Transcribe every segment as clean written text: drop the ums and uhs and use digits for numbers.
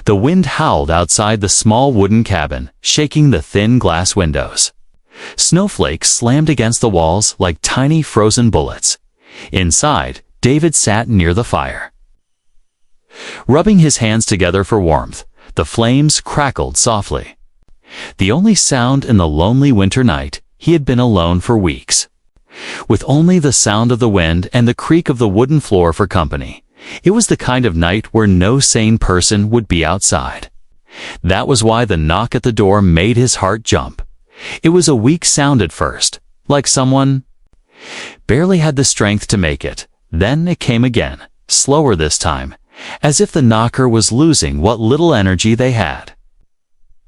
The wind howled outside the small wooden cabin, shaking the thin glass windows. Snowflakes slammed against the walls like tiny frozen bullets. Inside, David sat near the fire. Rubbing his hands together for warmth, the flames crackled softly. The only sound in the lonely winter night, he had been alone for weeks. With only the sound of the wind and the creak of the wooden floor for company, it was the kind of night where no sane person would be outside. That was why the knock at the door made his heart jump. It was a weak sound at first, like someone barely had the strength to make it. Then it came again, slower this time, as if the knocker was losing what little energy they had.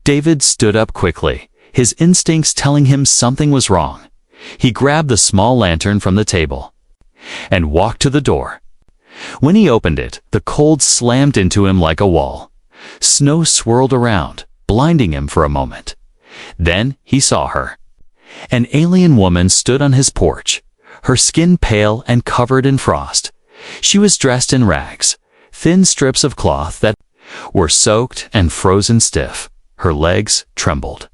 David stood up quickly, his instincts telling him something was wrong. He grabbed the small lantern from the table and walked to the door. When he opened it, the cold slammed into him like a wall. Snow swirled around, blinding him for a moment. Then he saw her. An alien woman stood on his porch, her skin pale and covered in frost. She was dressed in rags, thin strips of cloth that were soaked and frozen stiff. Her legs trembled,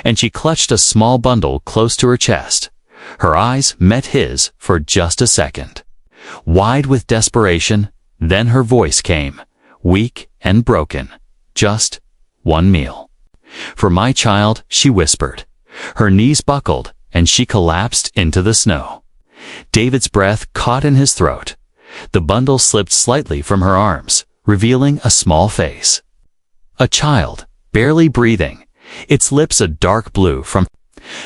and she clutched a small bundle close to her chest. Her eyes met his for just a second, wide with desperation. Then her voice came, weak and broken. "Just one meal. For my child," she whispered. Her knees buckled, and she collapsed into the snow. David's breath caught in his throat. The bundle slipped slightly from her arms, revealing a small face. A child, barely breathing, its lips a dark blue from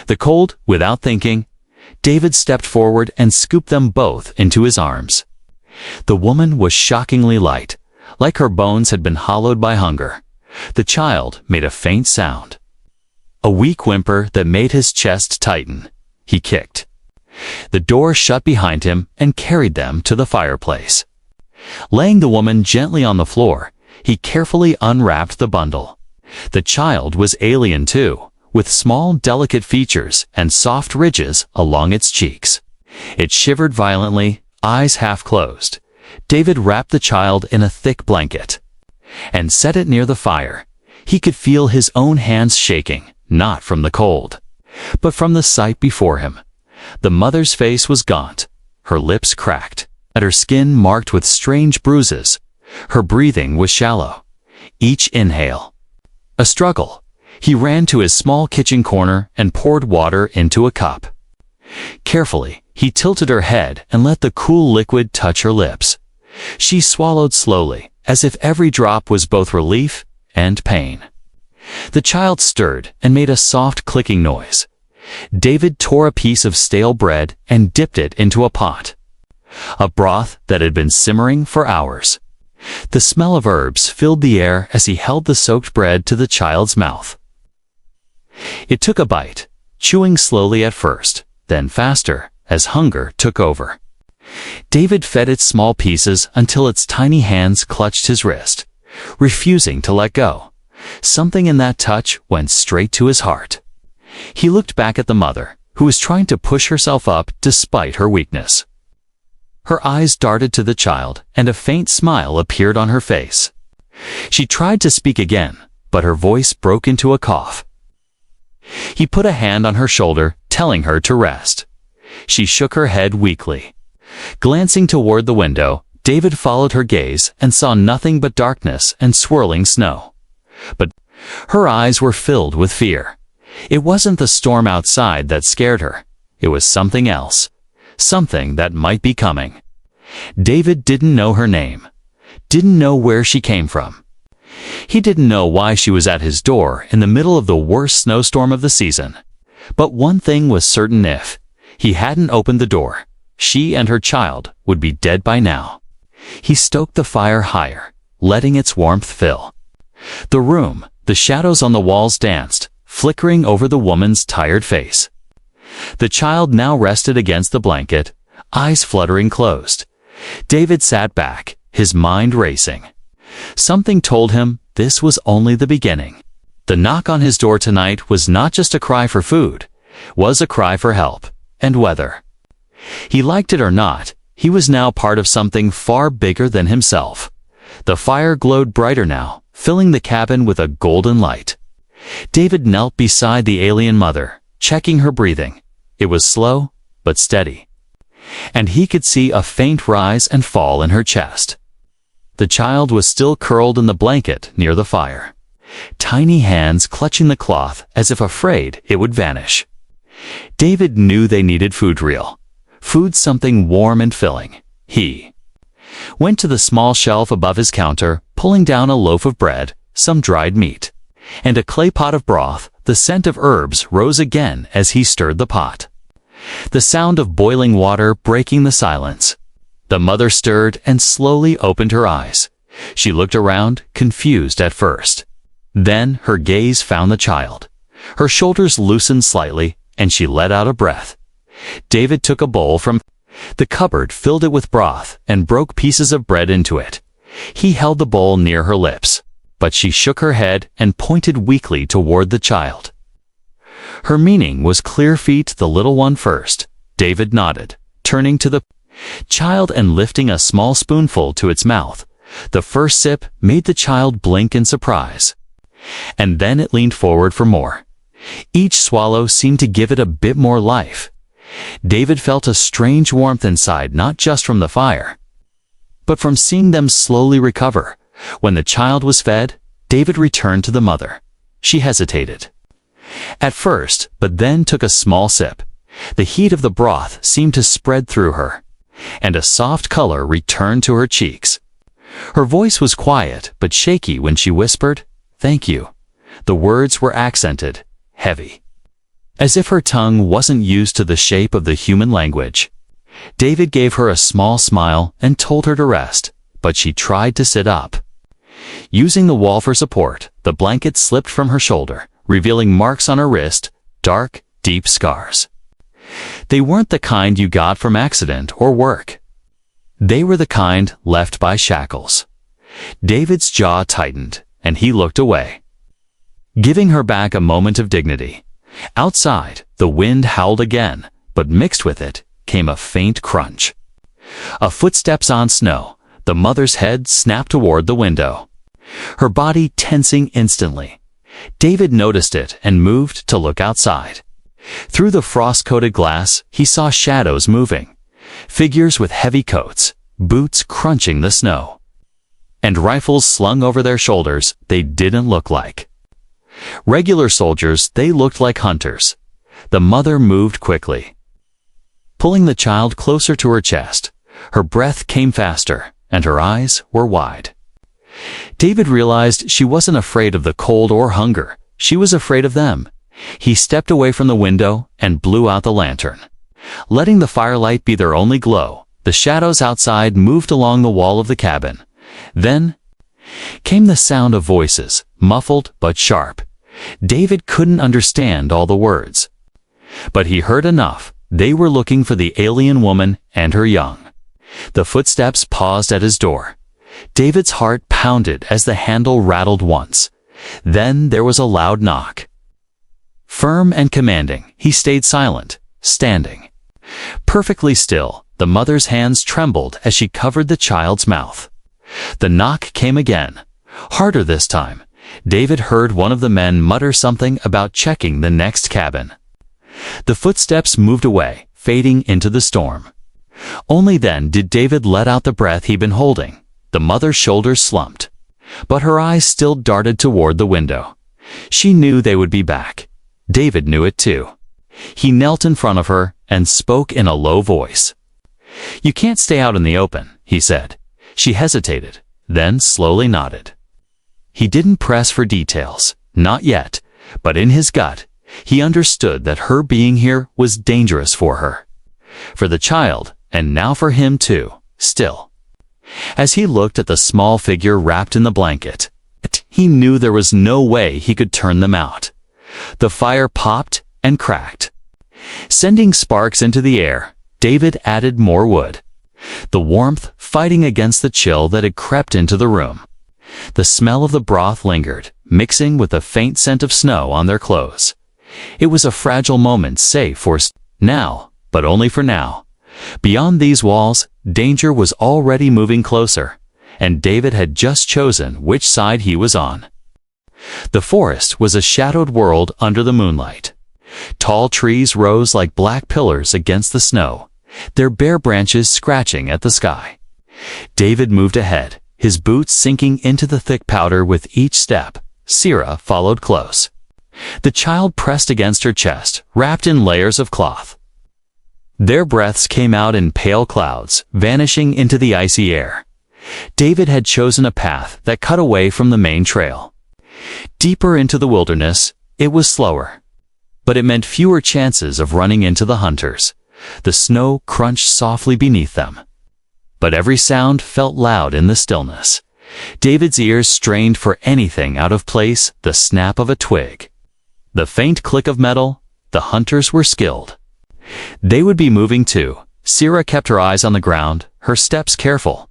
the cold. Without thinking, David stepped forward and scooped them both into his arms. The woman was shockingly light, like her bones had been hollowed by hunger. The child made a faint sound, a weak whimper that made his chest tighten. He kicked. The door shut behind him and carried them to the fireplace. Laying the woman gently on the floor, he carefully unwrapped the bundle. The child was alien too, with small, delicate features and soft ridges along its cheeks. It shivered violently, eyes half closed. David wrapped the child in a thick blanket and set it near the fire. He could feel his own hands shaking, not from the cold, but from the sight before him. The mother's face was gaunt, her lips cracked, and her skin marked with strange bruises. Her breathing was shallow. Each inhale a struggle. He ran to his small kitchen corner and poured water into a cup. Carefully, he tilted her head and let the cool liquid touch her lips. She swallowed slowly, as if every drop was both relief and pain. The child stirred and made a soft clicking noise. David tore a piece of stale bread and dipped it into a pot, a broth that had been simmering for hours. The smell of herbs filled the air as he held the soaked bread to the child's mouth. It took a bite, chewing slowly at first, then faster, as hunger took over. David fed it small pieces until its tiny hands clutched his wrist, refusing to let go. Something in that touch went straight to his heart. He looked back at the mother, who was trying to push herself up despite her weakness. Her eyes darted to the child, and a faint smile appeared on her face. She tried to speak again, but her voice broke into a cough. He put a hand on her shoulder, telling her to rest. She shook her head weakly. Glancing toward the window, David followed her gaze and saw nothing but darkness and swirling snow. But her eyes were filled with fear. It wasn't the storm outside that scared her. It was something else. Something that might be coming. David didn't know her name. Didn't know where she came from. He didn't know why she was at his door in the middle of the worst snowstorm of the season. But one thing was certain: if he hadn't opened the door, she and her child would be dead by now. He stoked the fire higher, letting its warmth fill the room. The shadows on the walls danced, flickering over the woman's tired face. The child now rested against the blanket, eyes fluttering closed. David sat back, his mind racing. Something told him this was only the beginning. The knock on his door tonight was not just a cry for food, was a cry for help, and whether he liked it or not, he was now part of something far bigger than himself. The fire glowed brighter now, filling the cabin with a golden light. David knelt beside the alien mother, checking her breathing. It was slow, but steady. And he could see a faint rise and fall in her chest. The child was still curled in the blanket near the fire, tiny hands clutching the cloth as if afraid it would vanish. David knew they needed food food something warm and filling. He went to the small shelf above his counter, pulling down a loaf of bread, some dried meat, and a clay pot of broth. The scent of herbs rose again as he stirred the pot. The sound of boiling water breaking the silence. The mother stirred and slowly opened her eyes. She looked around, confused at first. Then her gaze found the child. Her shoulders loosened slightly, and she let out a breath. David took a bowl from the cupboard, filled it with broth, and broke pieces of bread into it. He held the bowl near her lips, but she shook her head and pointed weakly toward the child. Her meaning was clear. Feed the little one first. David nodded, turning to the child and lifting a small spoonful to its mouth. The first sip made the child blink in surprise. And then it leaned forward for more. Each swallow seemed to give it a bit more life. David felt a strange warmth inside, not just from the fire, but from seeing them slowly recover. When the child was fed, David returned to the mother. She hesitated at first, but then took a small sip. The heat of the broth seemed to spread through her, and a soft color returned to her cheeks. Her voice was quiet but shaky when she whispered, "Thank you." The words were accented, heavy, as if her tongue wasn't used to the shape of the human language. David gave her a small smile and told her to rest, but she tried to sit up. Using the wall for support, the blanket slipped from her shoulder, revealing marks on her wrist, dark, deep scars. They weren't the kind you got from accident or work. They were the kind left by shackles. David's jaw tightened, and he looked away, giving her back a moment of dignity. Outside, the wind howled again, but mixed with it came a faint crunch. Footsteps on snow. The mother's head snapped toward the window, her body tensing instantly. David noticed it and moved to look outside. Through the frost-coated glass, he saw shadows moving, figures with heavy coats, boots crunching the snow, and rifles slung over their shoulders. They didn't look like regular soldiers, they looked like hunters. The mother moved quickly, pulling the child closer to her chest. Her breath came faster, and her eyes were wide. David realized she wasn't afraid of the cold or hunger. She was afraid of them. He stepped away from the window and blew out the lantern, letting the firelight be their only glow. The shadows outside moved along the wall of the cabin. Then came the sound of voices, muffled but sharp. David couldn't understand all the words, but he heard enough. They were looking for the alien woman and her young. The footsteps paused at his door. David's heart pounded as the handle rattled once. Then there was a loud knock. Firm and commanding, he stayed silent, standing perfectly still. The mother's hands trembled as she covered the child's mouth. The knock came again, harder this time. David heard one of the men mutter something about checking the next cabin. The footsteps moved away, fading into the storm. Only then did David let out the breath he'd been holding. The mother's shoulders slumped, but her eyes still darted toward the window. She knew they would be back. David knew it too. He knelt in front of her and spoke in a low voice. "You can't stay out in the open," he said. She hesitated, then slowly nodded. He didn't press for details, not yet, but in his gut, he understood that her being here was dangerous for her, for the child, and now for him too. Still, as he looked at the small figure wrapped in the blanket, he knew there was no way he could turn them out. The fire popped and cracked, sending sparks into the air. David added more wood, the warmth fighting against the chill that had crept into the room. The smell of the broth lingered, mixing with the faint scent of snow on their clothes. It was a fragile moment, safe for now, but only for now. Beyond these walls, danger was already moving closer, and David had just chosen which side he was on. The forest was a shadowed world under the moonlight. Tall trees rose like black pillars against the snow, their bare branches scratching at the sky. David moved ahead, his boots sinking into the thick powder with each step. Sarah followed close. The child pressed against her chest, wrapped in layers of cloth. Their breaths came out in pale clouds, vanishing into the icy air. David had chosen a path that cut away from the main trail. Deeper into the wilderness, it was slower. But it meant fewer chances of running into the hunters. The snow crunched softly beneath them. But every sound felt loud in the stillness. David's ears strained for anything out of place, the snap of a twig, the faint click of metal. The hunters were skilled. They would be moving too. Sarah kept her eyes on the ground, her steps careful.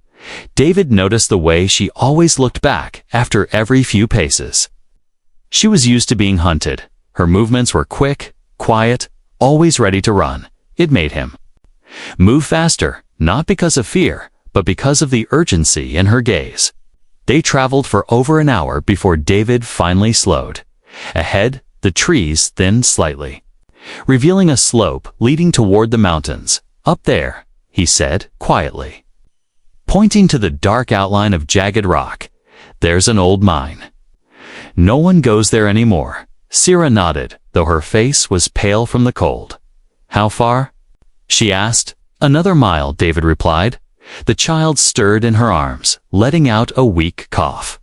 David noticed the way she always looked back after every few paces. She was used to being hunted. Her movements were quick, quiet, always ready to run. It made him move faster, not because of fear, but because of the urgency in her gaze. They traveled for over an hour before David finally slowed. Ahead, the trees thinned slightly, revealing a slope leading toward the mountains. "Up there," he said quietly, pointing to the dark outline of jagged rock. "There's an old mine. No one goes there anymore." Sarah nodded, though her face was pale from the cold. "How far?" she asked. "Another mile," David replied. The child stirred in her arms, letting out a weak cough.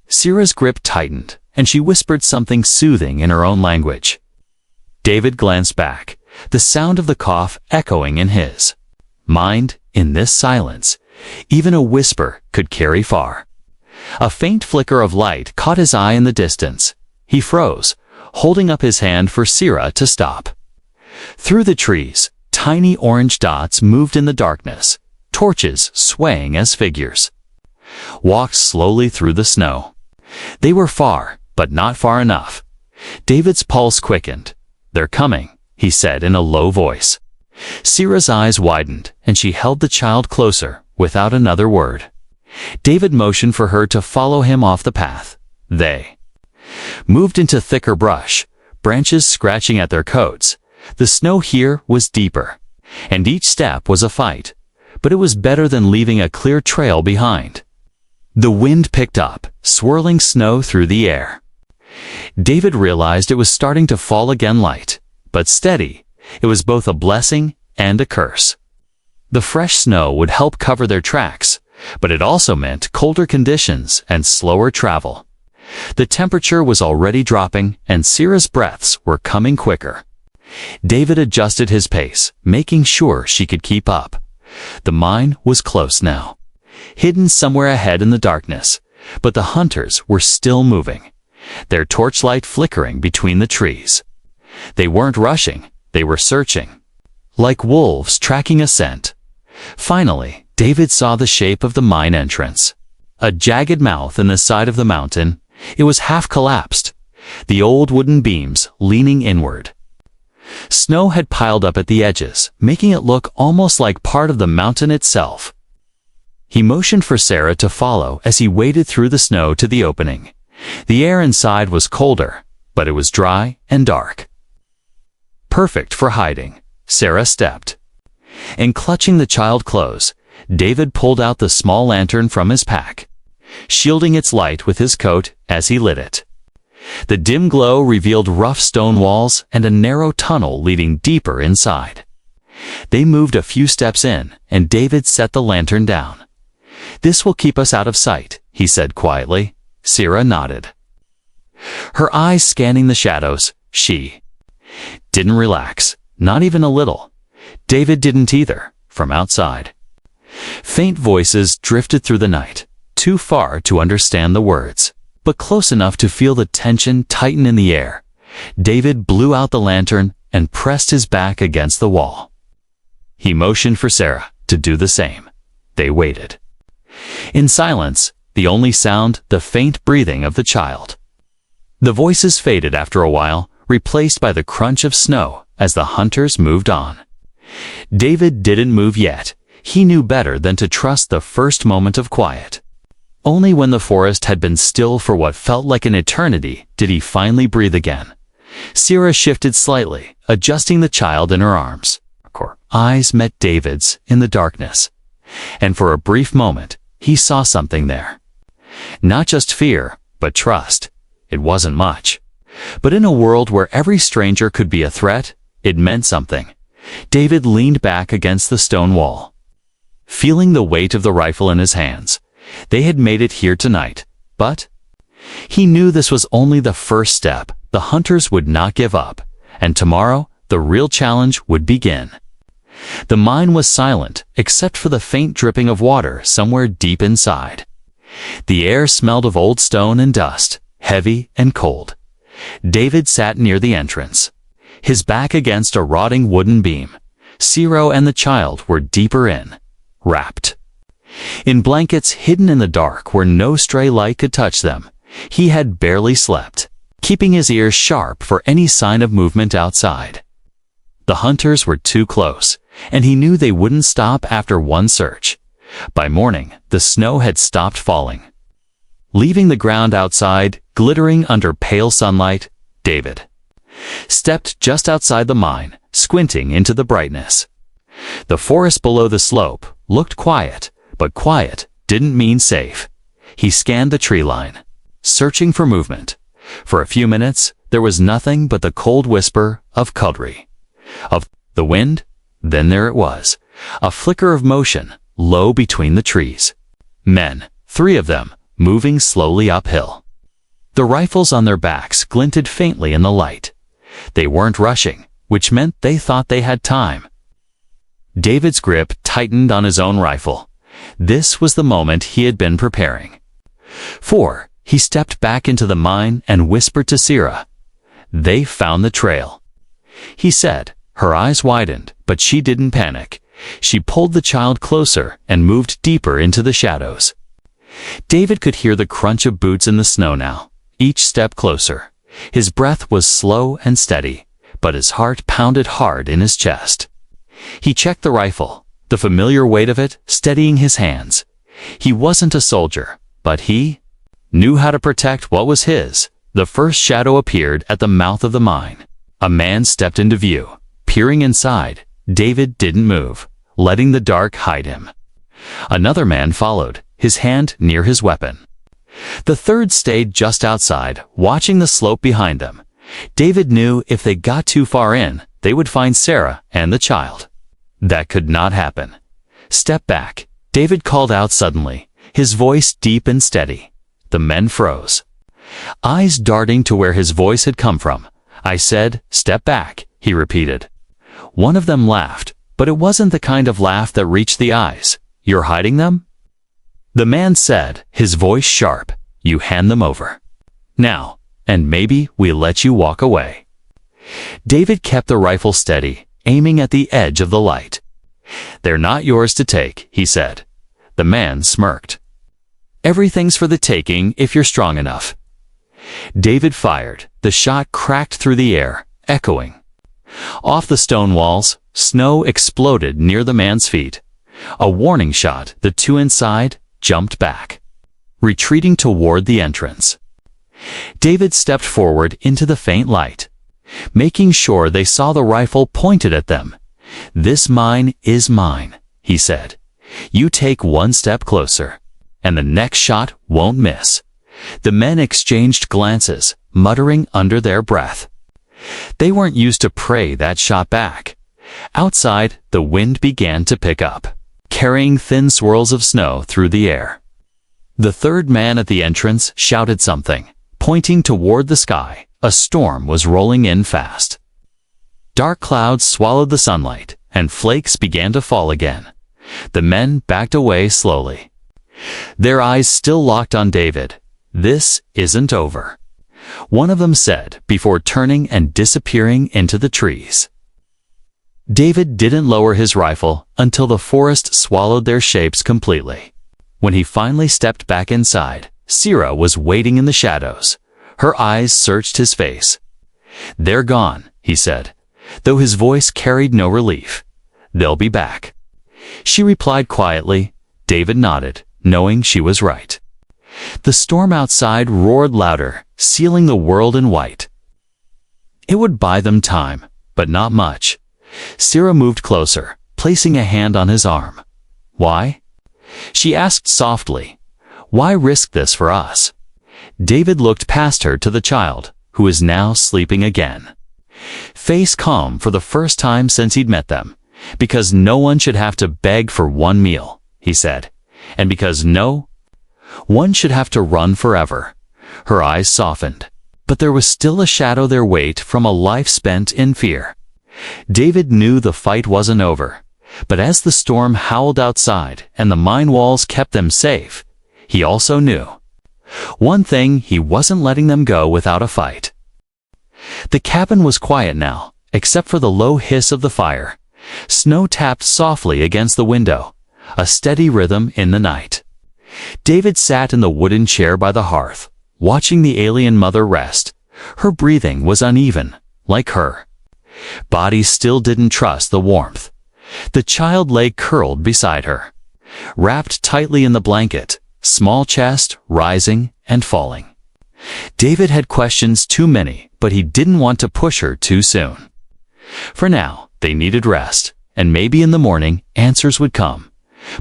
Sarah's grip tightened, and she whispered something soothing in her own language. David glanced back, the sound of the cough echoing in his mind. In this silence, even a whisper could carry far. A faint flicker of light caught his eye in the distance. He froze, holding up his hand for Sarah to stop. Through the trees, tiny orange dots moved in the darkness, torches swaying as figures walked slowly through the snow. They were far, but not far enough. David's pulse quickened. "They're coming," he said in a low voice. Sarah's eyes widened, and she held the child closer, without another word. David motioned for her to follow him off the path. They moved into thicker brush, branches scratching at their coats. The snow here was deeper, and each step was a fight, but it was better than leaving a clear trail behind. The wind picked up, swirling snow through the air. David realized it was starting to fall again, light, but steady. It was both a blessing and a curse. The fresh snow would help cover their tracks, but it also meant colder conditions and slower travel. The temperature was already dropping, and Sarah's breaths were coming quicker. David adjusted his pace, making sure she could keep up. The mine was close now, hidden somewhere ahead in the darkness, but the hunters were still moving, their torchlight flickering between the trees. They weren't rushing, they were searching, like wolves tracking a scent. Finally, David saw the shape of the mine entrance. A jagged mouth in the side of the mountain. It was half collapsed, the old wooden beams leaning inward. Snow had piled up at the edges, making it look almost like part of the mountain itself. He motioned for Sarah to follow as he waded through the snow to the opening. The air inside was colder, but it was dry and dark. Perfect for hiding. Sarah stepped. And clutching the child close, David pulled out the small lantern from his pack, shielding its light with his coat as he lit it. The dim glow revealed rough stone walls and a narrow tunnel leading deeper inside. They moved a few steps in, and David set the lantern down. "This will keep us out of sight," he said quietly. Sarah nodded, her eyes scanning the shadows. She didn't relax, not even a little. David didn't either, from outside. Faint voices drifted through the night, too far to understand the words, but close enough to feel the tension tighten in the air. David blew out the lantern and pressed his back against the wall. He motioned for Sarah to do the same. They waited. In silence, the only sound, the faint breathing of the child. The voices faded after a while, replaced by the crunch of snow as the hunters moved on. David didn't move yet. He knew better than to trust the first moment of quiet. Only when the forest had been still for what felt like an eternity did he finally breathe again. Sierra shifted slightly, adjusting the child in her arms. Her eyes met David's in the darkness, and for a brief moment, he saw something there. Not just fear, but trust. It wasn't much. But in a world where every stranger could be a threat, it meant something. David leaned back against the stone wall, feeling the weight of the rifle in his hands. They had made it here tonight, but he knew this was only the first step. The hunters would not give up, and tomorrow the real challenge would begin. The mine was silent, except for the faint dripping of water somewhere deep inside. The air smelled of old stone and dust, heavy and cold. David sat near the entrance, his back against a rotting wooden beam. Ciro and the child were deeper in, wrapped in blankets hidden in the dark where no stray light could touch them. He had barely slept, keeping his ears sharp for any sign of movement outside. The hunters were too close, and he knew they wouldn't stop after one search. By morning, the snow had stopped falling, leaving the ground outside glittering under pale sunlight. David stepped just outside the mine, squinting into the brightness. The forest below the slope looked quiet, but quiet didn't mean safe. He scanned the tree line, searching for movement. For a few minutes, there was nothing but the cold whisper of cudry, of the wind. Then there it was, a flicker of motion, low between the trees. Men, 3 of them, moving slowly uphill. The rifles on their backs glinted faintly in the light. They weren't rushing, which meant they thought they had time. David's grip tightened on his own rifle. This was the moment he had been preparing for. He stepped back into the mine and whispered to Sierra. "They found the trail," he said. Her eyes widened, but she didn't panic. She pulled the child closer and moved deeper into the shadows. David could hear the crunch of boots in the snow now, each step closer. His breath was slow and steady, but his heart pounded hard in his chest. He checked the rifle, the familiar weight of it steadying his hands. He wasn't a soldier, but he knew how to protect what was his. The first shadow appeared at the mouth of the mine. A man stepped into view. Peering inside, David didn't move, letting the dark hide him. Another man followed, his hand near his weapon. The third stayed just outside, watching the slope behind them. David knew if they got too far in, they would find Sarah and the child. That could not happen. "Step back," David called out suddenly, his voice deep and steady. The men froze, eyes darting to where his voice had come from. "I said, step back," he repeated. One of them laughed, but it wasn't the kind of laugh that reached the eyes. "You're hiding them?" The man said, his voice sharp. "You hand them over now, and maybe we let you walk away." David kept the rifle steady, aiming at the edge of the light. "They're not yours to take," he said. The man smirked. "Everything's for the taking if you're strong enough." David fired. The shot cracked through the air, echoing off the stone walls. Snow exploded near the man's feet. A warning shot. The 2 inside jumped back, retreating toward the entrance. David stepped forward into the faint light, making sure they saw the rifle pointed at them. "This mine is mine," he said. "You take one step closer, and the next shot won't miss." The men exchanged glances, muttering under their breath. They weren't used to prey that shot back. Outside, the wind began to pick up, carrying thin swirls of snow through the air. The third man at the entrance shouted something, pointing toward the sky. A storm was rolling in fast. Dark clouds swallowed the sunlight, and flakes began to fall again. The men backed away slowly, their eyes still locked on David. "This isn't over," one of them said before turning and disappearing into the trees. David didn't lower his rifle until the forest swallowed their shapes completely. When he finally stepped back inside, Sierra was waiting in the shadows. Her eyes searched his face. "They're gone," he said, though his voice carried no relief. "They'll be back." She replied quietly. David nodded, knowing she was right. The storm outside roared louder, sealing the world in white. It would buy them time, but not much. Sarah moved closer, placing a hand on his arm. Why? She asked softly. Why risk this for us? David looked past her to the child, who is now sleeping again. Face calm for the first time since he'd met them. Because no one should have to beg for one meal, he said. And because no one should have to run forever. Her eyes softened, but there was still a shadow their weight from a life spent in fear. David knew the fight wasn't over, but as the storm howled outside and the mine walls kept them safe, he also knew one thing: he wasn't letting them go without a fight. The cabin was quiet now, except for the low hiss of the fire. Snow tapped softly against the window, a steady rhythm in the night. David sat in the wooden chair by the hearth, watching the alien mother rest. Her breathing was uneven, like her body still didn't trust the warmth. The child lay curled beside her, wrapped tightly in the blanket, small chest rising and falling. David had questions too many, but he didn't want to push her too soon. For now, they needed rest, and maybe in the morning answers would come.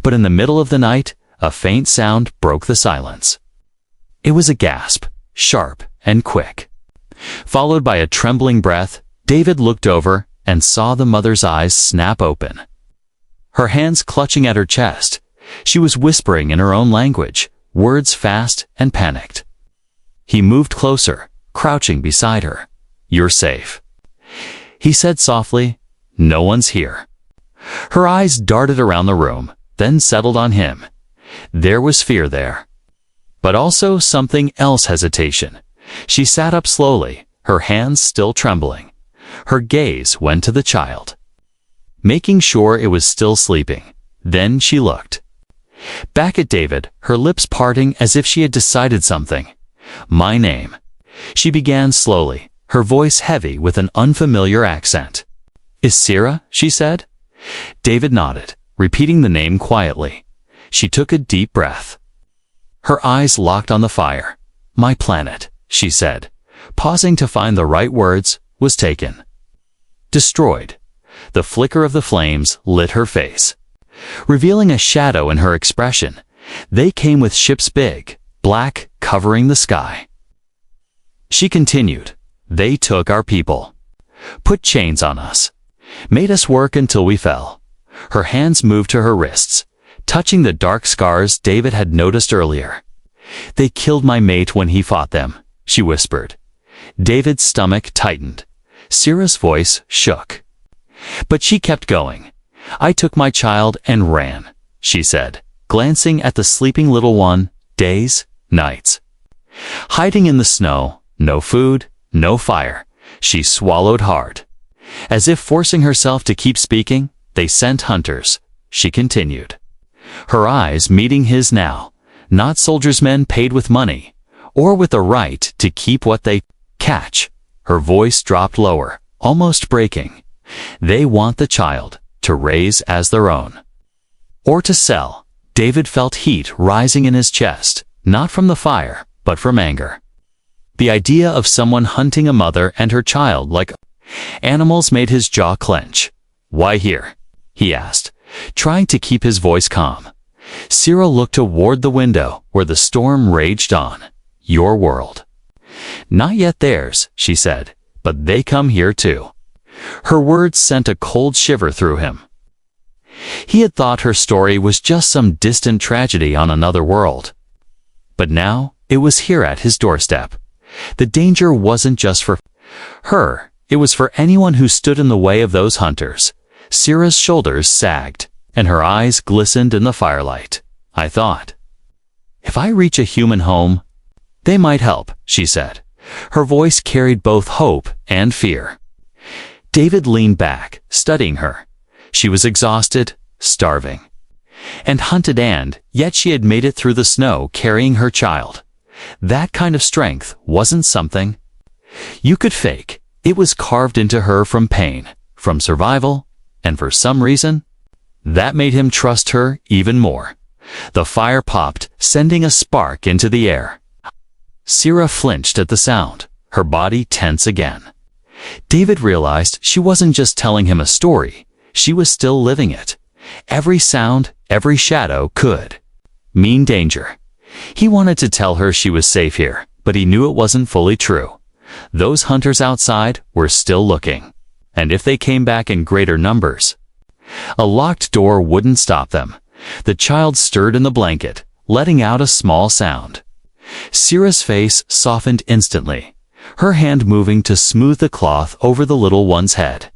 But in the middle of the night, a faint sound broke the silence. It was a gasp, sharp and quick. Followed by a trembling breath, David looked over and saw the mother's eyes snap open. Her hands clutching at her chest, she was whispering in her own language, words fast and panicked. He moved closer, crouching beside her. "You're safe," he said softly. "No one's here." Her eyes darted around the room, then settled on him. There was fear there, but also something else: hesitation. She sat up slowly, her hands still trembling. Her gaze went to the child, making sure it was still sleeping. Then she looked back at David, her lips parting as if she had decided something. "My name," she began slowly, her voice heavy with an unfamiliar accent. "Is Sarah?" she said. David nodded, repeating the name quietly. She took a deep breath. Her eyes locked on the fire. "My planet," she said, pausing to find the right words, "was taken. Destroyed." The flicker of the flames lit her face, revealing a shadow in her expression. They came with ships big, black, covering the sky. She continued, "They took our people, put chains on us, made us work until we fell." Her hands moved to her wrists, touching the dark scars David had noticed earlier. "They killed my mate when he fought them," she whispered. David's stomach tightened. Sarah's voice shook. But she kept going. "I took my child and ran," she said, glancing at the sleeping little one. "Days, nights, hiding in the snow, no food, no fire." She swallowed hard, as if forcing herself to keep speaking. "They sent hunters," she continued, her eyes meeting his now. "Not soldiers, men paid with money, or with the right to keep what they catch." Her voice dropped lower, almost breaking. "They want the child to raise as their own, or to sell." David felt heat rising in his chest, not from the fire, but from anger. The idea of someone hunting a mother and her child like animals made his jaw clench. "Why here?" he asked, trying to keep his voice calm. Sarah looked toward the window where the storm raged on. "Your world." "Not yet theirs," she said, "but they come here too." Her words sent a cold shiver through him. He had thought her story was just some distant tragedy on another world. But now, it was here at his doorstep. The danger wasn't just for her, it was for anyone who stood in the way of those hunters. Sarah's shoulders sagged, and her eyes glistened in the firelight. "I thought, if I reach a human home, they might help," she said. Her voice carried both hope and fear. David leaned back, studying her. She was exhausted, starving, and hunted, and yet she had made it through the snow carrying her child. That kind of strength wasn't something you could fake. It was carved into her from pain, from survival, and for some reason, that made him trust her even more. The fire popped, sending a spark into the air. Sierra flinched at the sound, her body tense again. David realized she wasn't just telling him a story, she was still living it. Every sound, every shadow could mean danger. He wanted to tell her she was safe here, but he knew it wasn't fully true. Those hunters outside were still looking. And if they came back in greater numbers, a locked door wouldn't stop them. The child stirred in the blanket, letting out a small sound. Sierra's face softened instantly, her hand moving to smooth the cloth over the little one's head.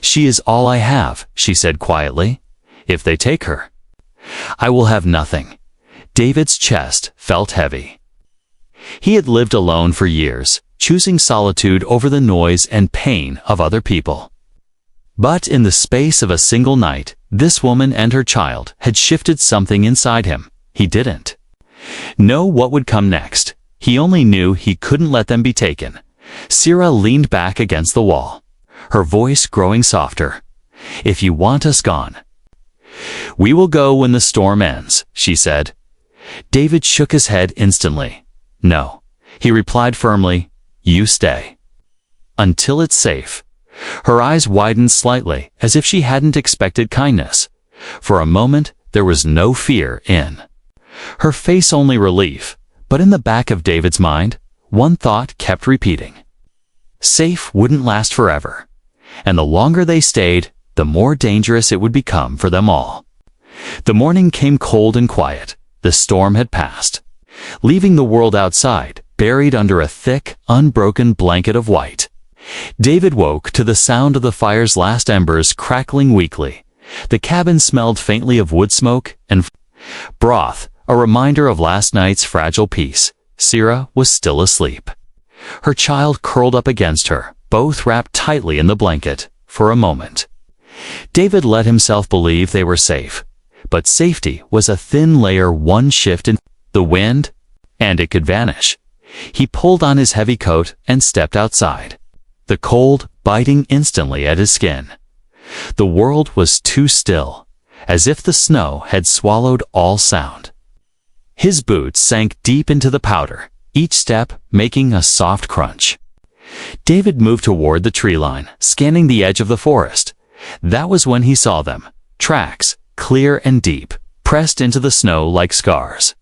"She is all I have," she said quietly. "If they take her, I will have nothing." David's chest felt heavy. He had lived alone for years, choosing solitude over the noise and pain of other people. But in the space of a single night, this woman and her child had shifted something inside him. He didn't know what would come next. He only knew he couldn't let them be taken. Sierra leaned back against the wall, her voice growing softer. "If you want us gone, we will go when the storm ends," she said. David shook his head instantly. "No," he replied firmly, "you stay. Until it's safe." Her eyes widened slightly, as if she hadn't expected kindness. For a moment, there was no fear in her face, only relief. But in the back of David's mind, one thought kept repeating. Safe wouldn't last forever. And the longer they stayed, the more dangerous it would become for them all. The morning came cold and quiet. The storm had passed, leaving the world outside buried under a thick, unbroken blanket of white. David woke to the sound of the fire's last embers crackling weakly. The cabin smelled faintly of wood smoke and broth, a reminder of last night's fragile peace. Sierra was still asleep, her child curled up against her, both wrapped tightly in the blanket. For a moment, David let himself believe they were safe. But safety was a thin layer, one shift in the wind, and it could vanish. He pulled on his heavy coat and stepped outside, the cold biting instantly at his skin. The world was too still, as if the snow had swallowed all sound. His boots sank deep into the powder, each step making a soft crunch. David moved toward the tree line, scanning the edge of the forest. That was when he saw them, tracks, clear and deep, pressed into the snow like scars.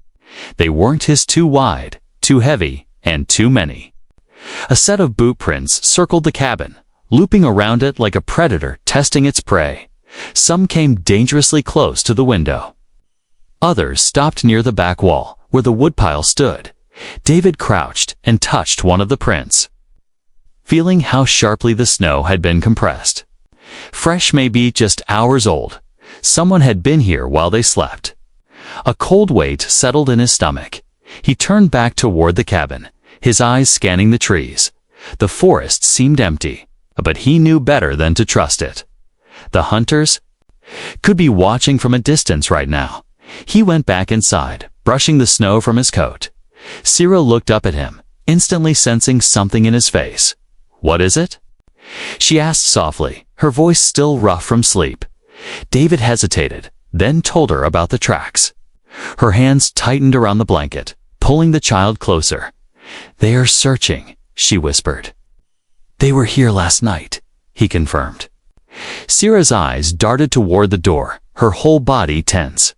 They weren't his, too wide, too heavy, and too many. A set of boot prints circled the cabin, looping around it like a predator testing its prey. Some came dangerously close to the window. Others stopped near the back wall, where the woodpile stood. David crouched and touched one of the prints, feeling how sharply the snow had been compressed. Fresh, maybe just hours old. Someone had been here while they slept. A cold weight settled in his stomach. He turned back toward the cabin, his eyes scanning the trees. The forest seemed empty, but he knew better than to trust it. The hunters could be watching from a distance right now. He went back inside, brushing the snow from his coat. Sierra looked up at him, instantly sensing something in his face. "What is it?" she asked softly, her voice still rough from sleep. David hesitated, then told her about the tracks. Her hands tightened around the blanket, pulling the child closer. "They are searching," she whispered. "They were here last night," he confirmed. Sierra's eyes darted toward the door, her whole body tense.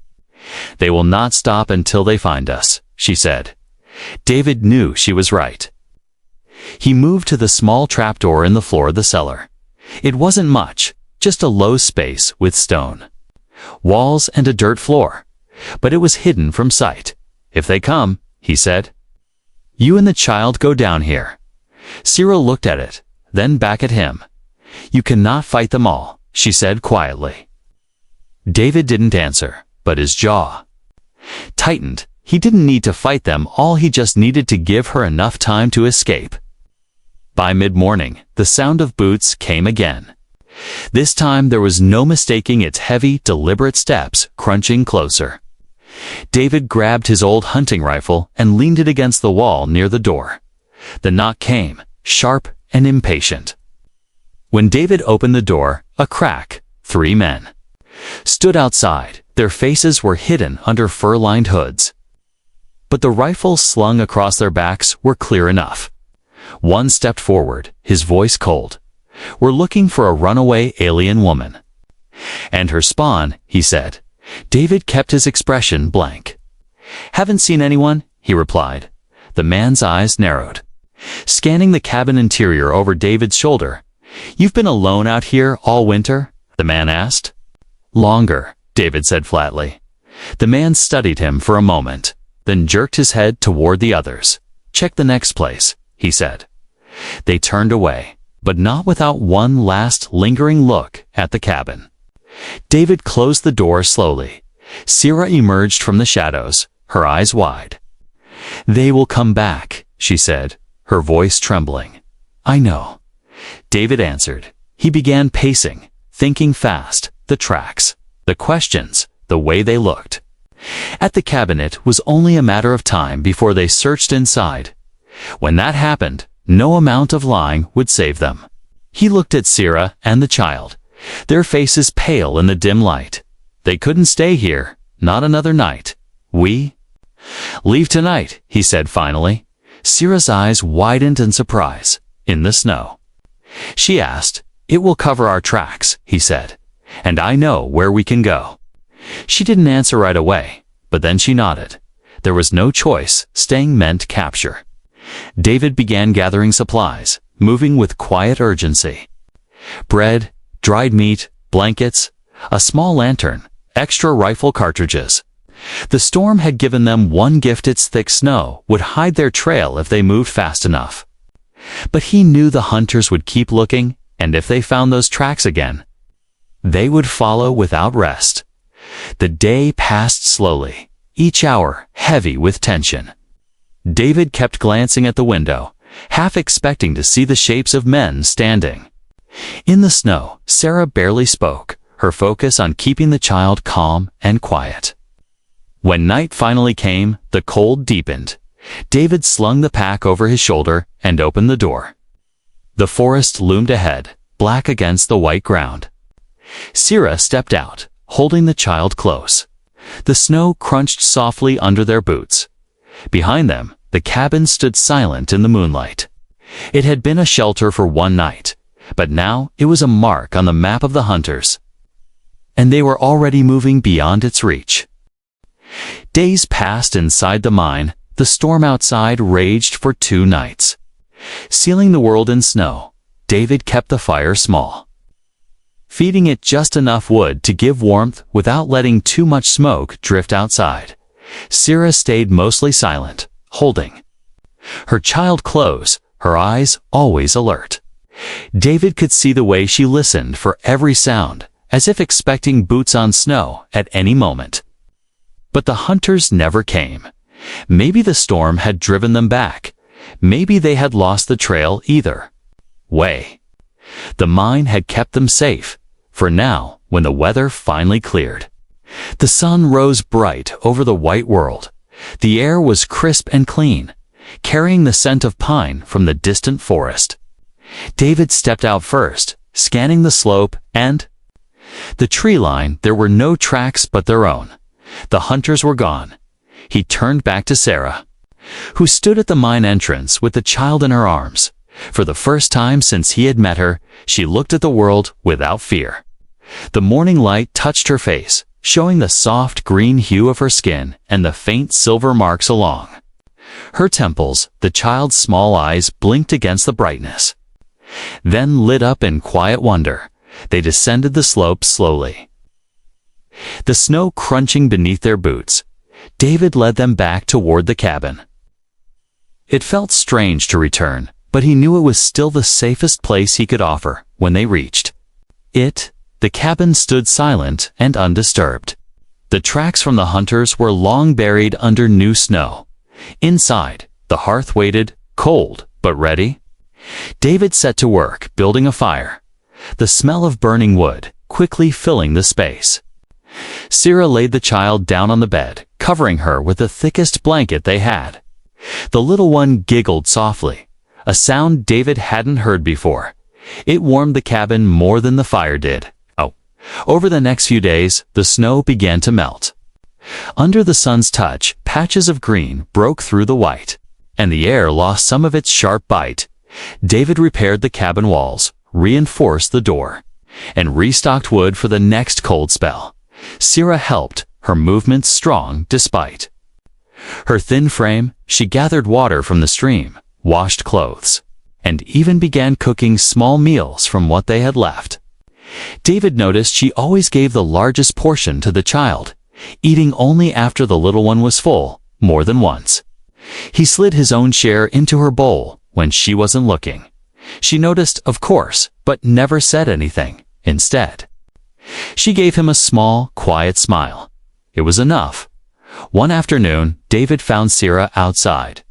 "They will not stop until they find us," she said. David knew she was right. He moved to the small trapdoor in the floor of the cellar. It wasn't much, just a low space with stone walls and a dirt floor, but it was hidden from sight. "If they come," he said, "you and the child go down here." Sierra looked at it, then back at him. "You cannot fight them all," she said quietly. David didn't answer, but his jaw tightened. He didn't need to fight them all, he just needed to give her enough time to escape. By mid-morning, the sound of boots came again. This time there was no mistaking its heavy, deliberate steps crunching closer. David grabbed his old hunting rifle and leaned it against the wall near the door. The knock came, sharp and impatient. When David opened the door, a crack, 3 men stood outside, Their faces were hidden under fur-lined hoods. But the rifles slung across their backs were clear enough. One stepped forward, his voice cold. "We're looking for a runaway alien woman." "And her spawn," he said. David kept his expression blank. "Haven't seen anyone," he replied. The man's eyes narrowed. Scanning the cabin interior over David's shoulder, "You've been alone out here all winter?" the man asked. "Longer," David said flatly. The man studied him for a moment, then jerked his head toward the others. "Check the next place," he said. They turned away, but not without one last lingering look at the cabin. David closed the door slowly. Sarah emerged from the shadows, her eyes wide. "They will come back," she said, her voice trembling. "I know." David answered. He began pacing, thinking fast, the tracks, the questions, the way they looked. At the cabin it was only a matter of time before they searched inside. When that happened, no amount of lying would save them. He looked at Sarah and the child, their faces pale in the dim light. "They couldn't stay here, not another night. We leave tonight," he said finally. Sarah's eyes widened in surprise. "In the snow?" She asked. "It will cover our tracks," he said, "and I know where we can go." She didn't answer right away, but then she nodded. There was no choice, staying meant capture. David began gathering supplies, moving with quiet urgency. Bread, dried meat, blankets, a small lantern, extra rifle cartridges. The storm had given them one gift: its thick snow would hide their trail if they moved fast enough. But he knew the hunters would keep looking, and if they found those tracks again, they would follow without rest. The day passed slowly, each hour heavy with tension. David kept glancing at the window, half expecting to see the shapes of men standing. In the snow, Sarah barely spoke, her focus on keeping the child calm and quiet. When night finally came, the cold deepened. David slung the pack over his shoulder and opened the door. The forest loomed ahead, black against the white ground. Sarah stepped out, holding the child close. The snow crunched softly under their boots. Behind them, the cabin stood silent in the moonlight. It had been a shelter for one night, but now it was a mark on the map of the hunters, and they were already moving beyond its reach. Days passed inside the mine. The storm outside raged for 2 nights. Sealing the world in snow, David kept the fire small, feeding it just enough wood to give warmth without letting too much smoke drift outside. Sarah stayed mostly silent, holding her child close, her eyes always alert. David could see the way she listened for every sound, as if expecting boots on snow at any moment. But the hunters never came. Maybe the storm had driven them back. Maybe they had lost the trail either way. The mine had kept them safe, for now, when the weather finally cleared. The sun rose bright over the white world. The air was crisp and clean, carrying the scent of pine from the distant forest. David stepped out first, scanning the slope and the tree line. There were no tracks but their own. The hunters were gone. He turned back to Sarah, who stood at the mine entrance with the child in her arms. For the first time since he had met her, she looked at the world without fear. The morning light touched her face, showing the soft green hue of her skin and the faint silver marks along her temples. The child's small eyes blinked against the brightness, then lit up in quiet wonder. They descended the slope slowly, the snow crunching beneath their boots. David led them back toward the cabin. It felt strange to return, but he knew it was still the safest place he could offer. When they reached it, the cabin stood silent and undisturbed. The tracks from the hunters were long buried under new snow. Inside, the hearth waited, cold but ready. David set to work, building a fire, the smell of burning wood quickly filling the space. Sarah laid the child down on the bed, covering her with the thickest blanket they had. The little one giggled softly, a sound David hadn't heard before. It warmed the cabin more than the fire did. "Oh, Over the next few days, the snow began to melt. Under the sun's touch, patches of green broke through the white, and the air lost some of its sharp bite. David repaired the cabin walls, reinforced the door, and restocked wood for the next cold spell. Sarah helped, her movements strong despite her thin frame. She gathered water from the stream, washed clothes, and even began cooking small meals from what they had left. David noticed she always gave the largest portion to the child, eating only after the little one was full, more than once. He slid his own share into her bowl when she wasn't looking. She noticed, of course, but never said anything. Instead, she gave him a small, quiet smile. It was enough. One afternoon, David found Sarah outside.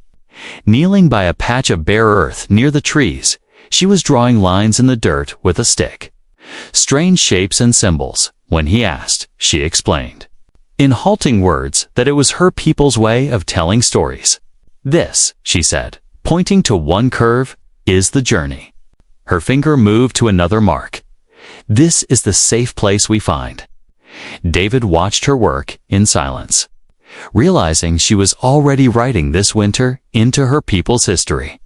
Kneeling by a patch of bare earth near the trees, she was drawing lines in the dirt with a stick. Strange shapes and symbols. When he asked, she explained, in halting words, that it was her people's way of telling stories. This, she said, pointing to one curve, is the journey. Her finger moved to another mark. This is the safe place we find. David watched her work in silence, realizing she was already writing this winter into her people's history.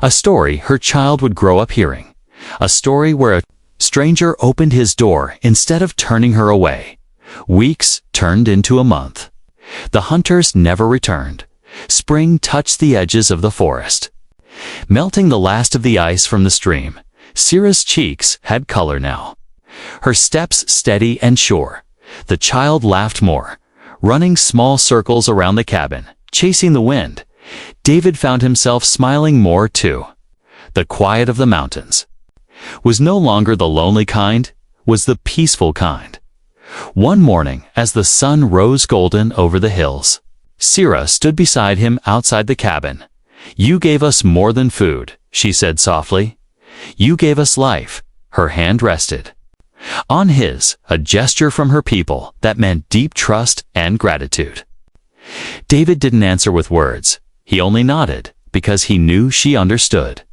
A story her child would grow up hearing. A story where a stranger opened his door instead of turning her away. Weeks turned into a month. The hunters never returned. Spring touched the edges of the forest, melting the last of the ice from the stream. Sarah's cheeks had color now, her steps steady and sure. The child laughed more, running small circles around the cabin, chasing the wind. David found himself smiling more too. The quiet of the mountains was no longer the lonely kind, was the peaceful kind. One morning, as the sun rose golden over the hills, Sarah stood beside him outside the cabin. "You gave us more than food," she said softly. "You gave us life." Her hand rested on his, a gesture from her people that meant deep trust and gratitude. David didn't answer with words. He only nodded, because he knew she understood.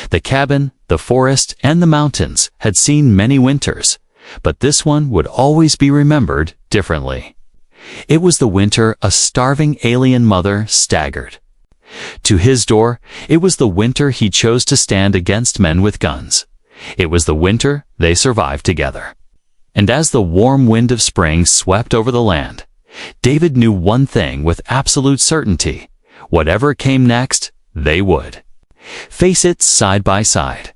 The cabin, the forest, and the mountains had seen many winters, but this one would always be remembered differently. It was the winter a starving alien mother staggered to his door. It was the winter he chose to stand against men with guns. It was the winter they survived together. And as the warm wind of spring swept over the land, David knew one thing with absolute certainty. Whatever came next, they would face it side by side.